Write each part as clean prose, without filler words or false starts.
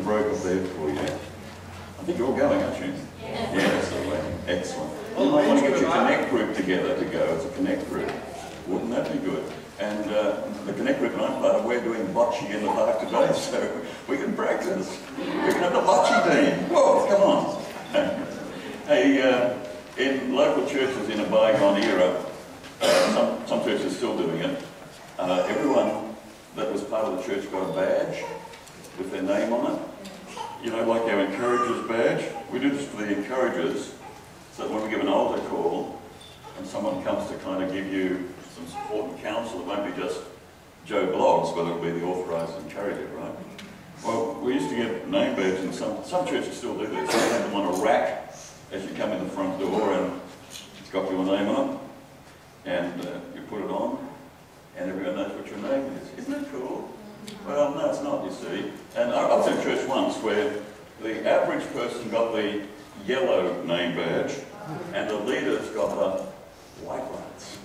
broke up there for you. I think you're all going, aren't you? Yeah. Yes, excellent. You might want to get your Connect group together to go as a Connect group. Wouldn't that be good? And the Connect group and I'm part of, we're doing bocce in the park today, so we can practice. We can have the bocce team. Whoa, come on. Hey, in local churches in a bygone era, some churches are still doing it. Everyone that was part of the church got a badge with their name on it. You know, like our encouragers badge. We do this for the encouragers, so that when we give an altar call and someone comes to kind of give you some support and counsel, it won't be just Joe Bloggs, but it'll be the authorised encourager, right? Well, we used to get name badges, and some churches still do this. They have them on a rack as you come in the front door, and it's got your name on it, and you put it on, and everyone knows what your name is. Isn't it cool? Well, no, it's not, you see. And I was in a church once where the average person got the yellow name badge, and the leaders got the white ones.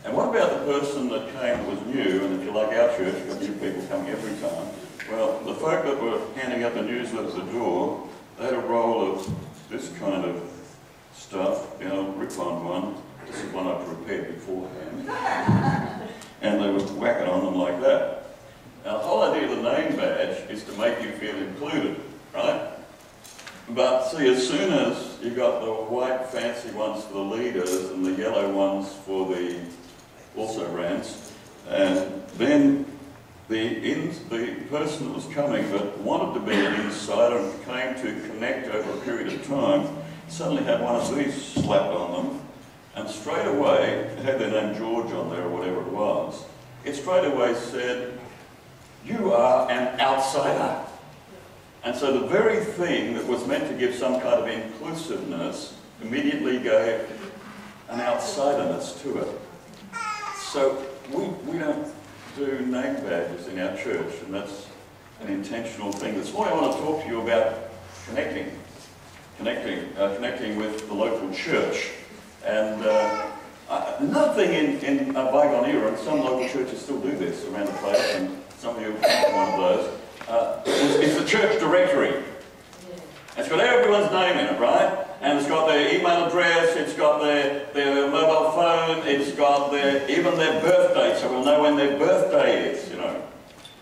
And what about the person that came that was new, and if you like our church, you've got new people coming every time. Well, the folk that were handing out the newsletter at the door, they had a roll of this kind of stuff, you know, rip-on one. This is one I prepared beforehand. And they would whack it on them like that. Now, the whole idea of the name badge is to make you feel included, right? But see, as soon as you got the white fancy ones for the leaders and the yellow ones for the also-rans, and then the person that was coming that wanted to be an insider and came to connect over a period of time, suddenly had one of these slapped on them, and straight away, it had their name George on there or whatever it was, it straight away said, "You are an outsider." And so the very thing that was meant to give some kind of inclusiveness immediately gave an outsiderness to it. So we don't do name badges in our church, and that's an intentional thing. This morning I want to talk to you about connecting with the local church. And another thing in a bygone era, and some local churches still do this around the place, and some of you have come to one of those, is the church directory. It's got everyone's name in it, right? And it's got their email address, it's got their mobile phone, it's got even their birthday, so we'll know when their birthday is, you know.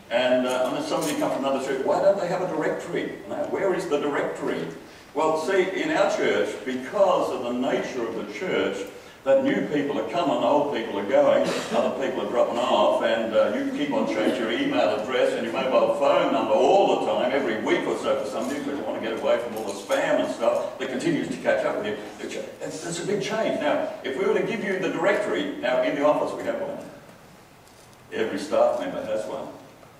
And unless somebody comes from another church, why don't they have a directory? Where is the directory? Well, see, in our church, because of the nature of the church, that new people are coming, old people are going, other people are dropping off, and you keep on changing your email address and your mobile phone number all the time, every week or so for some new people who want to get away from all the spam and stuff that continues to catch up with you. It's a big change. Now, if we were to give you the directory, now in the office we have one. Every staff member has one.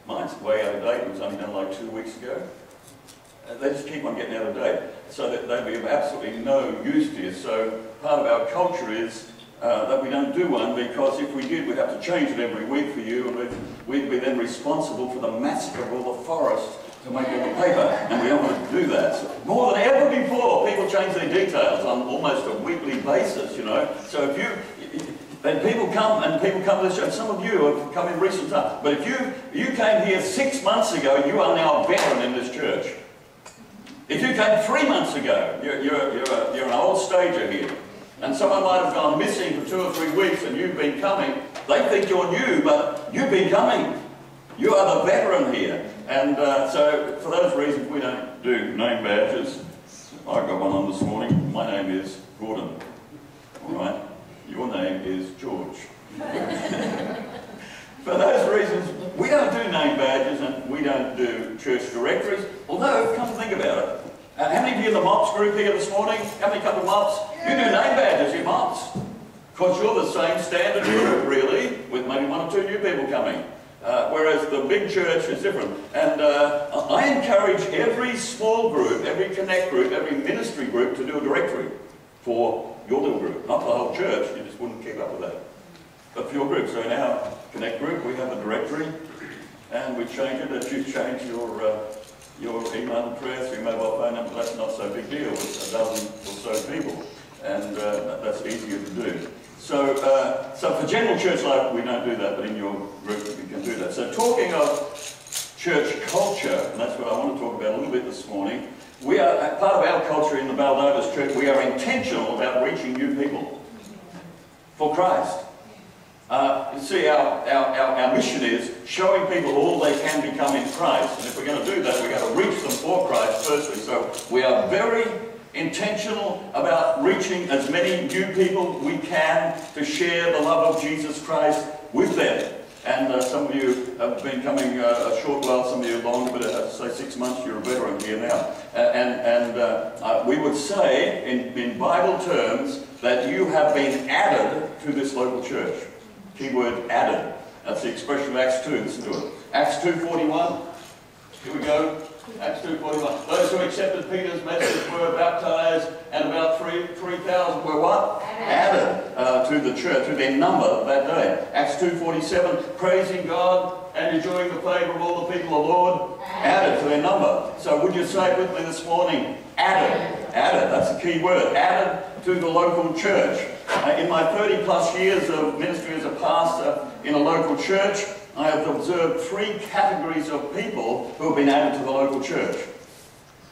Mine's way out of date, it was only done like 2 weeks ago. They just keep on getting out of date, so that they'd be of absolutely no use to you. So part of our culture is that we don't do one, because if we did, we'd have to change it every week for you, and we'd be then responsible for the massacre of all the forest to make all the paper, and we don't want to do that. So more than ever before, people change their details on almost a weekly basis, you know. So if then people come to this show. Some of you have come in recent times, but if you came here 6 months ago, you are now a veteran in this church. If you came 3 months ago, you're an old stager here, and someone might have gone missing for 2 or 3 weeks and you've been coming. They think you're new, but you've been coming. You are the veteran here. And so for those reasons, we don't do name badges. I got one on this morning. My name is Gordon. All right? Your name is George. For those reasons, we don't do name badges and we don't do church directories. Although, come to think about it, how many of you in the MOPS group here this morning? How many come to MOPS? You do name badges in MOPS. Because you're the same standard group, really, with maybe 1 or 2 new people coming. Whereas the big church is different. And I encourage every small group, every connect group, every ministry group to do a directory for your little group. Not for the whole church, you just wouldn't keep up with that. But for your group. So in our connect group, we have a directory, and we change it as you change your email address, your mobile phone number. That's not so big deal with 12 or so people, and that's easier to do. So, so for general church life, we don't do that, but in your group, you can do that. So talking of church culture, and that's what I want to talk about a bit this morning. We are, part of our culture in the Baldivis Church, we are intentional about reaching new people for Christ. You see, our mission is showing people all they can become in Christ. And if we're going to do that, we've got to reach them for Christ firstly. So we are very intentional about reaching as many new people we can to share the love of Jesus Christ with them. And some of you have been coming a short while, some of you longer, but say 6 months, you're a veteran here now. We would say, in Bible terms, that you have been added to this local church. Keyword added. That's the expression of Acts 2. Listen to it. Acts 2:41. Here we go. Acts 2:41. Those who accepted Peter's message were baptized, and about 3,000 were what? Added to the church, to their number that day. Acts 2:47. Praising God and enjoying the favour of all the people of the Lord. Added to their number. So would you say it with me this morning? Added. Added. That's the key word. Added to the local church. In my 30+ years of ministry as a pastor in a local church, I have observed 3 categories of people who have been added to the local church.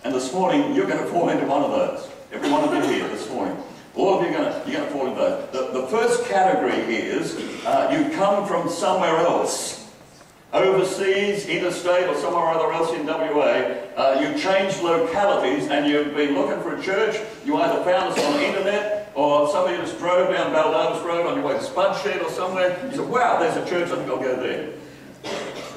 And this morning, you're going to fall into one of those. Every one of you here this morning. All of you are going to fall into those. The first category is you come from somewhere else. Overseas, interstate, or somewhere or other else in WA, you changed localities and you've been looking for a church. You either found us on the internet, or some of you just drove down Baldivis Road on your way to Spudshed or somewhere. You said, wow, there's a church, I think I'll go there.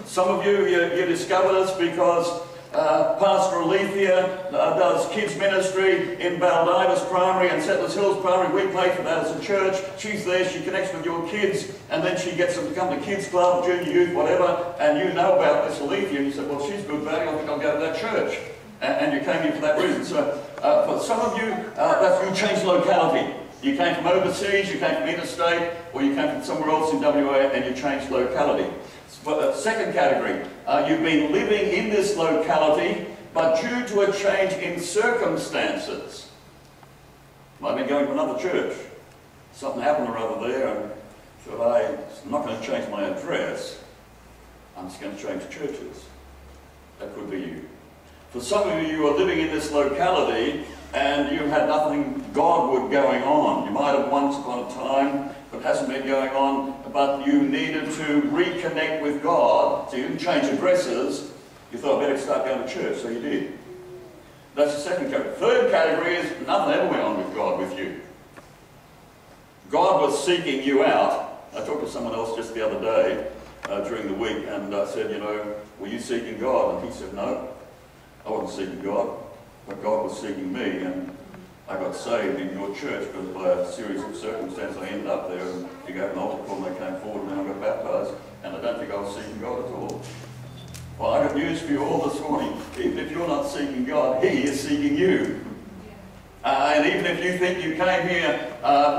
Some of you discovered us because Pastor Alethea does kids ministry in Baldivis Primary and Settlers Hills Primary. We pay for that as a church. She's there, she connects with your kids, and then she gets them to come to Kids Club, Junior Youth, whatever, and you know about this Alethea, and you said, well, she's good value, I think I'll go to that church. And you came here for that reason. So for some of you, you changed locality. You came from overseas, you came from interstate, or you came from somewhere else in WA and you changed locality. Second category, you've been living in this locality, but due to a change in circumstances. Might be going to another church. Something happened or other there, and so I'm not going to change my address, I'm just going to change churches. That could be you. For some of you, you are living in this locality and you had nothing Godward going on. You might have once upon a time, but hasn't been going on, but you needed to reconnect with God, so you didn't change addresses. You thought, I better start going to church, so you did. That's the second category. Third category is nothing ever went on with God with you. God was seeking you out. I talked to someone else just the other day during the week, and I said, you know, were you seeking God? And he said, no. I wasn't seeking God, but God was seeking me, and I got saved in your church because by a series of circumstances I ended up there, and you gave an altar call and they came forward and then I got baptised, and I don't think I was seeking God at all. Well, I got news for you all this morning. Even if you're not seeking God, He is seeking you. And even if you think you came here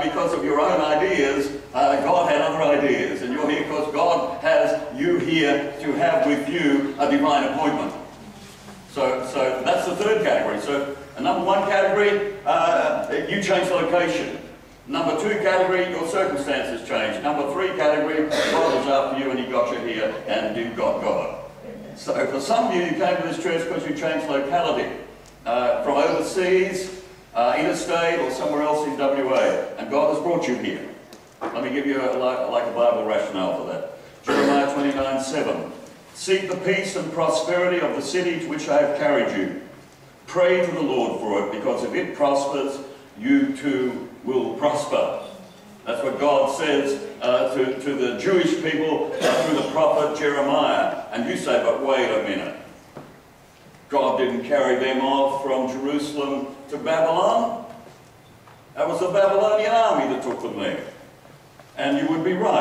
because of your own ideas, God had other ideas, and you're here because God has you here to have with you a divine appointment. So that's the third category. So number 1 category, you changed location. Number 2 category, your circumstances changed. Number 3 category, God was after you and He got you here and you got God. So for some of you, you came to this church because you changed locality. From overseas, interstate, or somewhere else in WA. And God has brought you here. Let me give you a Bible rationale for that. Jeremiah 29:7. Seek the peace and prosperity of the city to which I have carried you. Pray to the Lord for it, because if it prospers, you too will prosper. That's what God says to the Jewish people through the prophet Jeremiah. And you say, but wait a minute. God didn't carry them off from Jerusalem to Babylon. That was the Babylonian army that took them there. And you would be right.